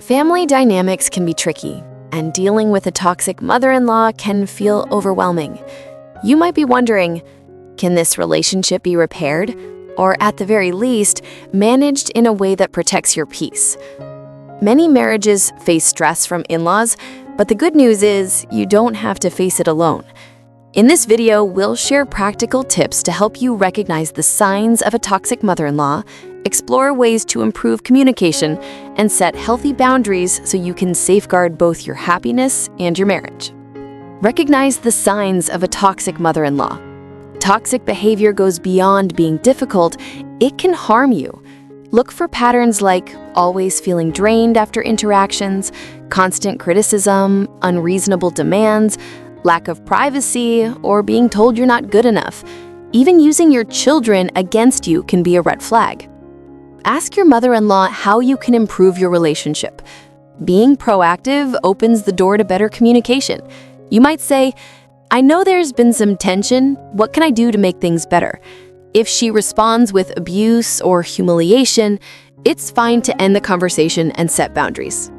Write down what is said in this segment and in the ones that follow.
Family dynamics can be tricky, and dealing with a toxic mother-in-law can feel overwhelming. You might be wondering, can this relationship be repaired? Or at the very least, managed in a way that protects your peace? Many marriages face stress from in-laws, but the good news is you don't have to face it alone. In this video, we'll share practical tips to help you recognize the signs of a toxic mother-in-law, explore ways to improve communication, and set healthy boundaries so you can safeguard both your happiness and your marriage. Recognize the signs of a toxic mother-in-law. Toxic behavior goes beyond being difficult, it can harm you. Look for patterns like always feeling drained after interactions, constant criticism, unreasonable demands, lack of privacy, or being told you're not good enough. Even using your children against you can be a red flag. Ask your mother-in-law how you can improve your relationship. Being proactive opens the door to better communication. You might say, "I know there's been some tension. What can I do to make things better?" If she responds with abuse or humiliation, it's fine to end the conversation and set boundaries.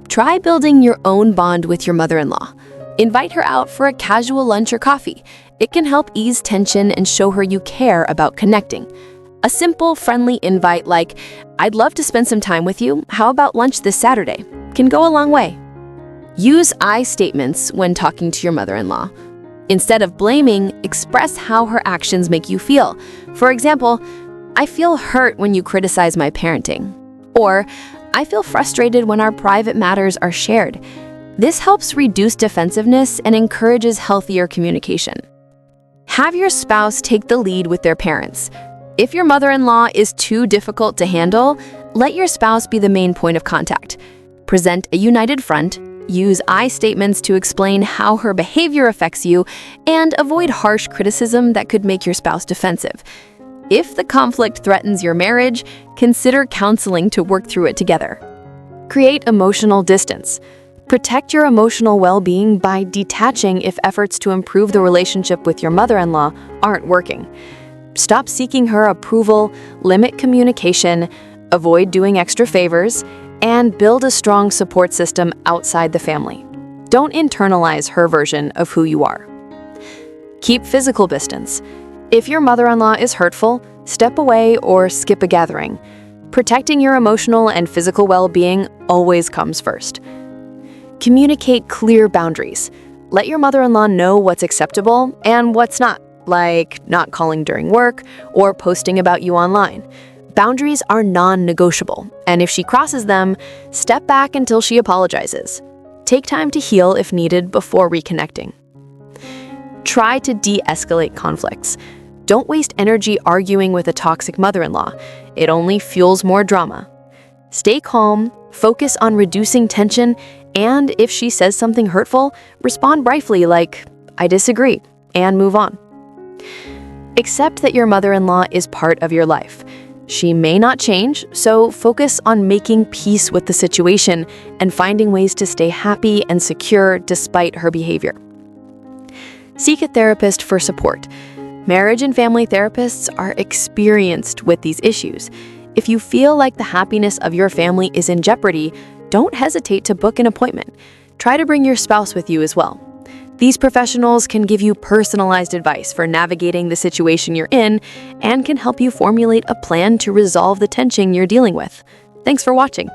Try building your own bond with your mother-in-law. Invite her out for a casual lunch or coffee. It can help ease tension and show her you care about connecting. A simple, friendly invite like, "I'd love to spend some time with you. How about lunch this Saturday?" can go a long way. Use I statements when talking to your mother-in-law. Instead of blaming, express how her actions make you feel. For example, "I feel hurt when you criticize my parenting." Or, "I feel frustrated when our private matters are shared." This helps reduce defensiveness and encourages healthier communication. Have your spouse take the lead with their parents. If your mother-in-law is too difficult to handle, let your spouse be the main point of contact. Present a united front, use I statements to explain how her behavior affects you, and avoid harsh criticism that could make your spouse defensive. If the conflict threatens your marriage, consider counseling to work through it together. Create emotional distance. Protect your emotional well-being by detaching if efforts to improve the relationship with your mother-in-law aren't working. Stop seeking her approval, limit communication, avoid doing extra favors, and build a strong support system outside the family. Don't internalize her version of who you are. Keep physical distance. If your mother-in-law is hurtful, step away or skip a gathering. Protecting your emotional and physical well-being always comes first. Communicate clear boundaries. Let your mother-in-law know what's acceptable and what's not, like not calling during work or posting about you online. Boundaries are non-negotiable, and if she crosses them, step back until she apologizes. Take time to heal if needed before reconnecting. Try to de-escalate conflicts. Don't waste energy arguing with a toxic mother-in-law. It only fuels more drama. Stay calm, focus on reducing tension, and if she says something hurtful, respond briefly like, "I disagree," and move on. Accept that your mother-in-law is part of your life. She may not change, so focus on making peace with the situation and finding ways to stay happy and secure despite her behavior. Seek a therapist for support. Marriage and family therapists are experienced with these issues. If you feel like the happiness of your family is in jeopardy, don't hesitate to book an appointment. Try to bring your spouse with you as well. These professionals can give you personalized advice for navigating the situation you're in and can help you formulate a plan to resolve the tension you're dealing with. Thanks for watching.